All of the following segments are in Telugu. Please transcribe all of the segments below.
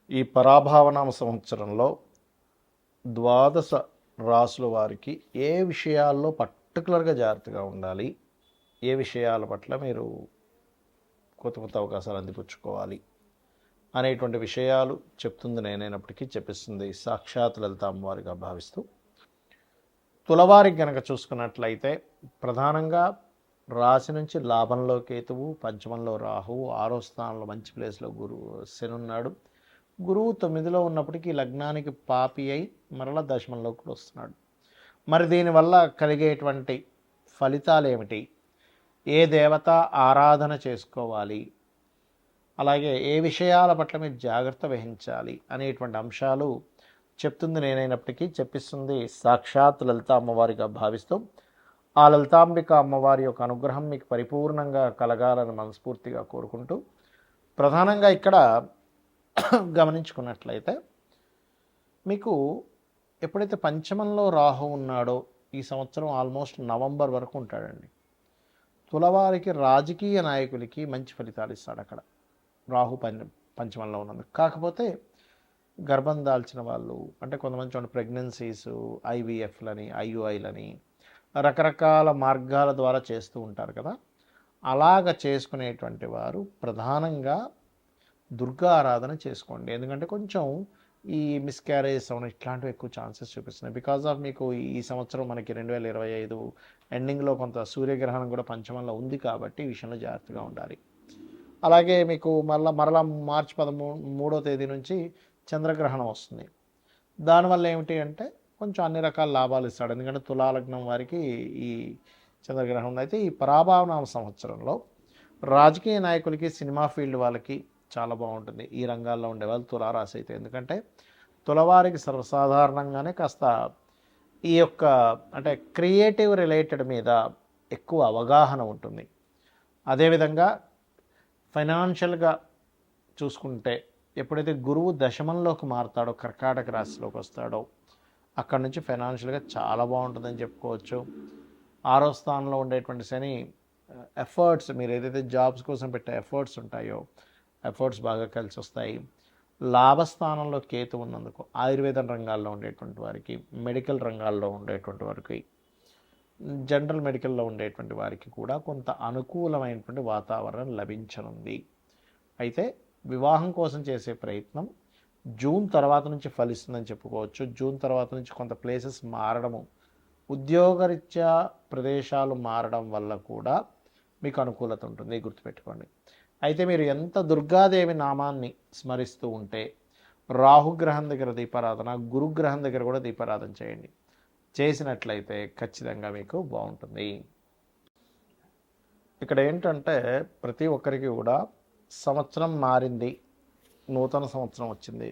ఈ పరాభావనామ సంవత్సరంలో ద్వాదశ రాసుల వారికి ఏ విషయాల్లో పర్టికులర్గా జాగ్రత్తగా ఉండాలి, ఏ విషయాల పట్ల మీరు కొత్త కొత్త అవకాశాలు అందిపుచ్చుకోవాలి అనేటువంటి విషయాలు చెప్తుంది నేనైనప్పటికీ చెప్పిస్తుంది సాక్షాత్ లలిత అమ్మవారిగా భావిస్తూ, తులవారికి గనక చూసుకున్నట్లయితే ప్రధానంగా రాశి నుంచి లాభంలో కేతువు, పంచమంలో రాహువు, 6వ స్థానంలో మంచి ప్లేస్లో గురువు శని ఉన్నాడు. గురువు 9లో ఉన్నప్పటికీ లగ్నానికి పాపి అయి మరలా దశమంలోకి వస్తున్నాడు. మరి దీనివల్ల కలిగేటువంటి ఫలితాలు ఏమిటి, ఏ దేవత ఆరాధన చేసుకోవాలి, అలాగే ఏ విషయాల పట్ల మీరు జాగ్రత్త వహించాలి అనేటువంటి అంశాలు చెప్తుంది నేనైనప్పటికీ చెప్పిస్తుంది సాక్షాత్ లలిత అమ్మవారిగా భావిస్తూ, ఆ లలితాంబిక అమ్మవారి యొక్క అనుగ్రహం మీకు పరిపూర్ణంగా కలగాలని మనస్ఫూర్తిగా కోరుకుంటూ, ప్రధానంగా ఇక్కడ గమనించుకున్నట్లయితే మీకు ఎప్పుడైతే పంచమంలో రాహు ఉన్నాడో ఈ సంవత్సరం ఆల్మోస్ట్ నవంబర్ వరకు ఉంటాడండి. తులవారికి రాజకీయ నాయకులకి మంచి ఫలితాలు ఇస్తాడు అక్కడ రాహు పంచమంలో ఉన్నందుకు. కాకపోతే గర్భం దాల్చిన వాళ్ళు, అంటే కొంతమంది చూడండి ప్రెగ్నెన్సీస్, ఐవీఎఫ్లని, ఐయుఐలని రకరకాల మార్గాల ద్వారా చేస్తూ ఉంటారు కదా. అలాగ చేసుకునేటువంటి వారు ప్రధానంగా దుర్గా ఆరాధన చేసుకోండి. ఎందుకంటే కొంచెం ఈ మిస్క్యారేజ్ అవడం ఇట్లాంటివి ఎక్కువ ఛాన్సెస్ చూపిస్తున్నాయి. బికాజ్ ఆఫ్ మీకు ఈ సంవత్సరం మనకి 2025 ఎండింగ్లో కొంత సూర్యగ్రహణం కూడా పంచమంలో ఉంది కాబట్టి ఈ విషయంలో జాగ్రత్తగా ఉండాలి. అలాగే మీకు మరలా మార్చి 13వ తేదీ నుంచి చంద్రగ్రహణం వస్తుంది. దానివల్ల ఏమిటి అంటే కొంచెం అన్ని రకాల లాభాలు ఇస్తాడు. ఎందుకంటే తులాలగ్నం వారికి ఈ చంద్రగ్రహణం అయితే ఈ పరాభావనామ సంవత్సరంలో రాజకీయ నాయకులకి, సినిమా ఫీల్డ్ వాళ్ళకి చాలా బాగుంటుంది. ఈ రంగాల్లో ఉండేవాళ్ళు తులారాశి అయితే, ఎందుకంటే తులవారికి సర్వసాధారణంగానే కాస్త ఈ యొక్క అంటే క్రియేటివ్ రిలేటెడ్ మీద ఎక్కువ అవగాహన ఉంటుంది. అదేవిధంగా ఫైనాన్షియల్గా చూసుకుంటే ఎప్పుడైతే గురువు దశమంలోకి మారుతాడో, కర్కాటక రాశిలోకి వస్తాడో, అక్కడ నుంచి ఫైనాన్షియల్గా చాలా బాగుంటుందని చెప్పుకోవచ్చు. 6వ స్థానంలో ఉండేటువంటి శని ఎఫర్ట్స్, మీరు ఏదైతే జాబ్స్ కోసం పెట్టే ఎఫర్ట్స్ ఉంటాయో ఎఫర్ట్స్ బాగా కలిసి వస్తాయి. లాభస్థానంలో కేతు ఉన్నందుకు ఆయుర్వేదం రంగాల్లో ఉండేటువంటి వారికి, మెడికల్ రంగాల్లో ఉండేటువంటి వారికి, జనరల్ మెడికల్లో ఉండేటువంటి వారికి కూడా కొంత అనుకూలమైనటువంటి వాతావరణం లభించనుంది. అయితే వివాహం కోసం చేసే ప్రయత్నం జూన్ తర్వాత నుంచి ఫలిస్తుందని చెప్పుకోవచ్చు. జూన్ తర్వాత నుంచి కొంత ప్లేసెస్ మారడము, ఉద్యోగరీత్యా ప్రదేశాలు మారడం వల్ల కూడా మీకు అనుకూలత ఉంటుంది, గుర్తుపెట్టుకోండి. అయితే మీరు ఎంత దుర్గాదేవి నామాన్ని స్మరిస్తూ ఉంటే, రాహుగ్రహం దగ్గర దీపారాధన, గురుగ్రహం దగ్గర కూడా దీపారాధన చేయండి. చేసినట్లయితే ఖచ్చితంగా మీకు బాగుంటుంది. ఇక్కడ ఏంటంటే ప్రతి ఒక్కరికి కూడా సంవత్సరం మారింది, నూతన సంవత్సరం వచ్చింది,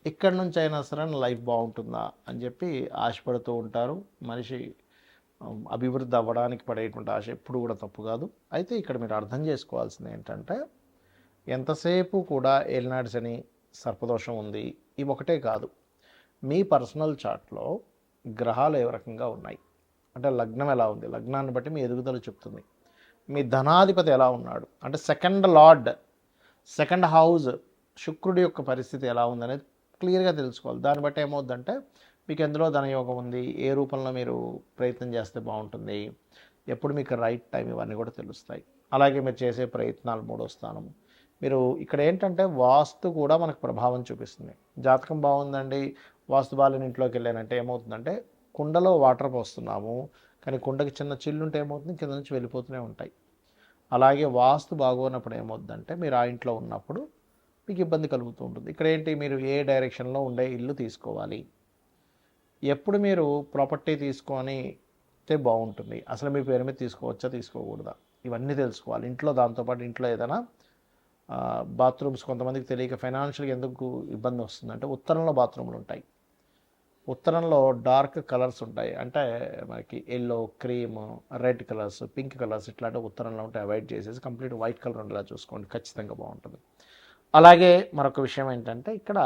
ఇక్కడి నుంచి అయినా సరే లైఫ్ బాగుంటుందా అని చెప్పి ఆశపడుతూ ఉంటారు. మనిషి అభివృద్ధి అవ్వడానికి పడేటువంటి ఆశ ఎప్పుడు కూడా తప్పు కాదు. అయితే ఇక్కడ మీరు అర్థం చేసుకోవాల్సింది ఏంటంటే, ఎంతసేపు కూడా ఏలినాటి శని, సర్పదోషం ఉంది, ఇవి ఒకటే కాదు, మీ పర్సనల్ చార్ట్లో గ్రహాలు ఏ రకంగా ఉన్నాయి, అంటే లగ్నం ఎలా ఉంది, లగ్నాన్ని బట్టి మీ ఎదుగుదల చెప్తుంది. మీ ధనాధిపతి ఎలా ఉన్నాడు, అంటే సెకండ్ హౌస్ శుక్రుడి యొక్క పరిస్థితి ఎలా ఉందనేది క్లియర్గా తెలుసుకోవాలి. దాన్ని బట్టి ఏమవుద్దంటే మీకు ఎందులో ధనయోగం ఉంది, ఏ రూపంలో మీరు ప్రయత్నం చేస్తే బాగుంటుంది, ఎప్పుడు మీకు రైట్ టైం, ఇవన్నీ కూడా తెలుస్తాయి. అలాగే మీరు చేసే ప్రయత్నాలు 3వ స్థానం. మీరు ఇక్కడ ఏంటంటే వాస్తు కూడా మనకు ప్రభావం చూపిస్తుంది. జాతకం బాగుందండి, వాస్తు బాలేని ఇంట్లోకి వెళ్ళానంటే ఏమవుతుందంటే కుండలో వాటర్ పోస్తున్నాము, కానీ కుండకి చిన్న చిల్లుంటే ఏమవుతుంది, కింద నుంచి వెళ్ళిపోతూనే ఉంటాయి. అలాగే వాస్తు బాగోనప్పుడు ఏమవుతుందంటే మీరు ఆ ఇంట్లో ఉన్నప్పుడు మీకు ఇబ్బంది కలుగుతూ ఉంటుంది. ఇక్కడ ఏంటి, మీరు ఏ డైరెక్షన్లో ఉండే ఇల్లు తీసుకోవాలి, ఎప్పుడు మీరు ప్రాపర్టీ తీసుకొని బాగుంటుంది, అసలు మీ పేరు మీద తీసుకోవచ్చా తీసుకోకూడదా, ఇవన్నీ తెలుసుకోవాలి ఇంట్లో. దాంతోపాటు ఇంట్లో ఏదైనా బాత్రూమ్స్ కొంతమందికి తెలియక ఫైనాన్షియల్గా ఎందుకు ఇబ్బంది వస్తుందంటే, ఉత్తరంలో బాత్రూమ్లు ఉంటాయి, ఉత్తరంలో డార్క్ కలర్స్ ఉంటాయి, అంటే మనకి yellow, cream, red colours, pink colours ఇట్లాంటివి ఉత్తరంలో ఉంటే అవాయిడ్ చేసేసి కంప్లీట్ వైట్ కలర్ ఉండేలా చూసుకోండి, ఖచ్చితంగా బాగుంటుంది. అలాగే మరొక విషయం ఏంటంటే, ఇక్కడ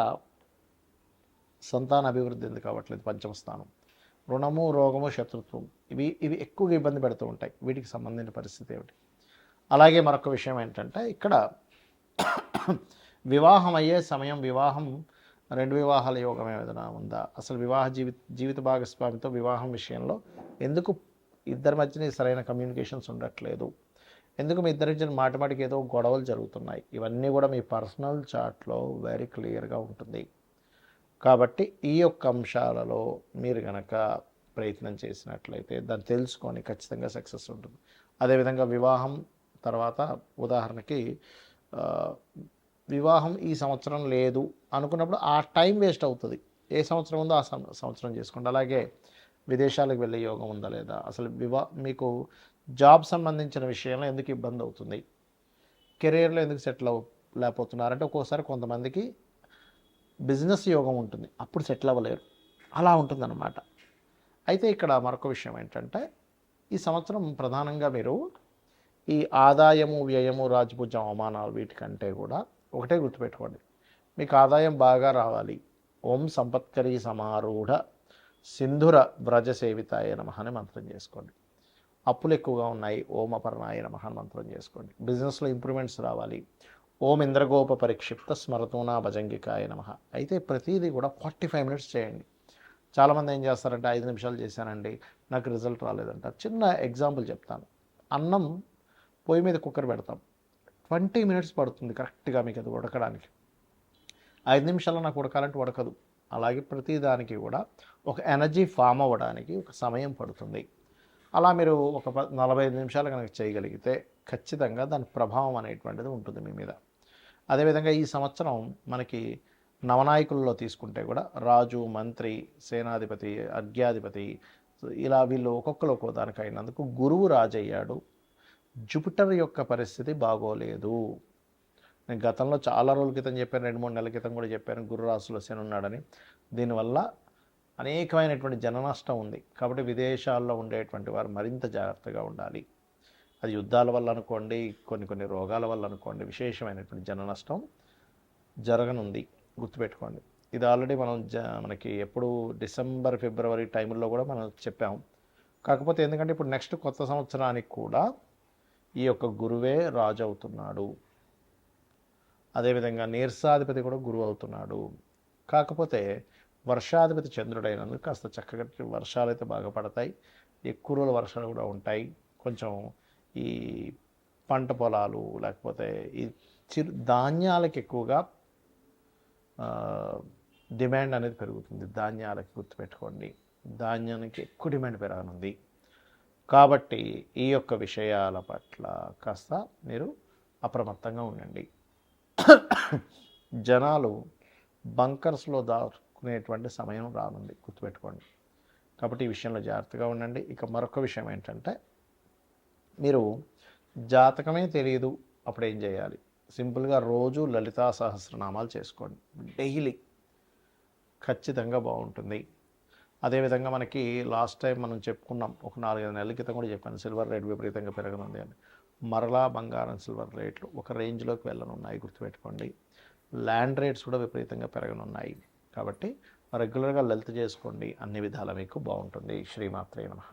సంతాన అభివృద్ధి ఎందుకు కావట్లేదు, పంచమ స్థానం, రుణము, రోగము, శత్రుత్వం, ఇవి ఎక్కువగా ఇబ్బంది పెడుతూ ఉంటాయి. వీటికి సంబంధించిన పరిస్థితి ఏమిటి. అలాగే మరొక విషయం ఏంటంటే, ఇక్కడ వివాహం అయ్యే సమయం, వివాహం 2 వివాహాల యోగం ఏదైనా ఉందా, అసలు వివాహ జీవిత భాగస్వామితో వివాహం విషయంలో ఎందుకు ఇద్దరి మధ్యన సరైన కమ్యూనికేషన్స్ ఉండట్లేదు, ఎందుకు మీ ఇద్దరి మధ్యన మాటిమాటికి ఏదో గొడవలు జరుగుతున్నాయి, ఇవన్నీ కూడా మీ పర్సనల్ చార్ట్లో వెరీ క్లియర్గా ఉంటుంది. కాబట్టి ఈ యొక్క అంశాలలో మీరు కనుక ప్రయత్నం చేసినట్లయితే దాన్ని తెలుసుకొని ఖచ్చితంగా సక్సెస్ ఉంటుంది. అదేవిధంగా వివాహం తర్వాత ఉదాహరణకి వివాహం ఈ సంవత్సరం లేదు అనుకున్నప్పుడు ఆ టైం వేస్ట్ అవుతుంది. ఏ సంవత్సరం ఉందో ఆ సంవత్సరం చేసుకోండి. అలాగే విదేశాలకు వెళ్ళే యోగం ఉందా లేదా, అసలు మీకు జాబ్ సంబంధించిన విషయంలో ఎందుకు ఇబ్బంది అవుతుంది, కెరీర్లో ఎందుకు సెటిల్ లేకపోతున్నారంటే ఒక్కోసారి కొంతమందికి బిజినెస్ యోగం ఉంటుంది, అప్పుడు సెటిల్ అవ్వలేరు, అలా ఉంటుందన్నమాట. అయితే ఇక్కడ మరొక విషయం ఏంటంటే ఈ సంవత్సరం ప్రధానంగా మీరు ఈ ఆదాయము వ్యయము రాజభుజం అవమానాలు వీటికంటే కూడా ఒకటే గుర్తుపెట్టుకోండి, మీకు ఆదాయం బాగా రావాలి. ఓం సంపత్కరీ సమారూఢ సింధుర వ్రజ సేవితాయ నమః అని మంత్రం చేసుకోండి. అప్పులు ఎక్కువగా ఉన్నాయి, ఓం అపర్ణాయ నమః అని మంత్రం చేసుకోండి. బిజినెస్లో ఇంప్రూవ్మెంట్స్ రావాలి, ఓం ఇంద్రగోప పరిక్షిప్త స్మరతూనా భజంగికాయ నమః. అయితే ప్రతిదీ కూడా 45 మినిట్స్ చేయండి. చాలామంది ఏం చేస్తారంటే 5 నిమిషాలు చేశానండి నాకు రిజల్ట్ రాలేదంటారు. చిన్న ఎగ్జాంపుల్ చెప్తాను. అన్నం పొయ్యి మీద కుక్కర్ పెడతాం, 20 మినిట్స్ పడుతుంది కరెక్ట్గా మీకు అది ఉడకడానికి. 5 నిమిషాల్లో నాకు ఉడకాలంటే ఉడకదు. అలాగే ప్రతిదానికి కూడా ఒక ఎనర్జీ ఫామ్ అవ్వడానికి ఒక సమయం పడుతుంది. అలా మీరు ఒక 45 నిమిషాలు కనుక చేయగలిగితే ఖచ్చితంగా దాని ప్రభావం అనేటువంటిది ఉంటుంది మీ మీద. అదేవిధంగా ఈ సంవత్సరం మనకి నవనాయకుల్లో తీసుకుంటే కూడా రాజు, మంత్రి, సేనాధిపతి, అర్ఘ్యాధిపతి ఇలా వీళ్ళు ఒక్కొక్కరు ఒక్కో దానికి అయినందుకు గురువు రాజయ్యాడు. జూపిటర్ యొక్క పరిస్థితి బాగోలేదు. నేను గతంలో చాలా రోజుల క్రితం చెప్పాను, 2-3 నెలల క్రితం కూడా చెప్పాను గురు రాశిలో శని ఉన్నాడని. దీనివల్ల అనేకమైనటువంటి జన నష్టం ఉంది. కాబట్టి విదేశాల్లో ఉండేటువంటి వారు మరింత జాగ్రత్తగా ఉండాలి. అది యుద్ధాల వల్ల అనుకోండి, కొన్ని రోగాల వల్ల అనుకోండి, విశేషమైనటువంటి జన నష్టం జరగనుంది, గుర్తుపెట్టుకోండి. ఇది ఆల్రెడీ మనం మనకి ఎప్పుడు డిసెంబర్ ఫిబ్రవరి టైంలో కూడా మనం చెప్పాము. కాకపోతే ఎందుకంటే ఇప్పుడు నెక్స్ట్ కొత్త సంవత్సరానికి కూడా ఈ యొక్క గురువే రాజు అవుతున్నాడు. అదేవిధంగా నీర్సాధిపతి కూడా గురువు అవుతున్నాడు. కాకపోతే వర్షాధిపతి చంద్రుడైనందుకు కాస్త చక్కగా వర్షాలు అయితే బాగా పడతాయి, ఎక్కువ రోజుల వర్షాలు కూడా ఉంటాయి. కొంచెం ఈ పంట పొలాలు లేకపోతే ఈ ధాన్యాలకు ఎక్కువగా డిమాండ్ అనేది పెరుగుతుంది. ధాన్యాలకి గుర్తుపెట్టుకోండి, ధాన్యానికి ఎక్కువ డిమాండ్ పెరగనుంది. కాబట్టి ఈ యొక్క విషయాల పట్ల కాస్త మీరు అప్రమత్తంగా ఉండండి. జనాలు బంకర్స్లో దాచుకునేటువంటి సమయం రానుంది, గుర్తుపెట్టుకోండి. కాబట్టి ఈ విషయంలో జాగ్రత్తగా ఉండండి. ఇక మరొక విషయం ఏంటంటే మీరు జాతకమే తెలియదు అప్పుడు ఏం చేయాలి, సింపుల్గా రోజు లలితా సహస్రనామాలు చేసుకోండి డైలీ, ఖచ్చితంగా బాగుంటుంది. అదేవిధంగా మనకి లాస్ట్ టైం మనం చెప్పుకున్నాం, ఒక 4-5 నెలల క్రితం కూడా చెప్పాను, సిల్వర్ రేట్ విపరీతంగా పెరగనుంది అని. మరలా బంగారం సిల్వర్ రేట్లు ఒక రేంజ్లోకి వెళ్ళనున్నాయి, గుర్తుపెట్టుకోండి. ల్యాండ్ రేట్స్ కూడా విపరీతంగా పెరగనున్నాయి. కాబట్టి రెగ్యులర్గా లలిత చేసుకోండి, అన్ని విధాలా మీకు బాగుంటుంది. శ్రీమాత్రే నమః.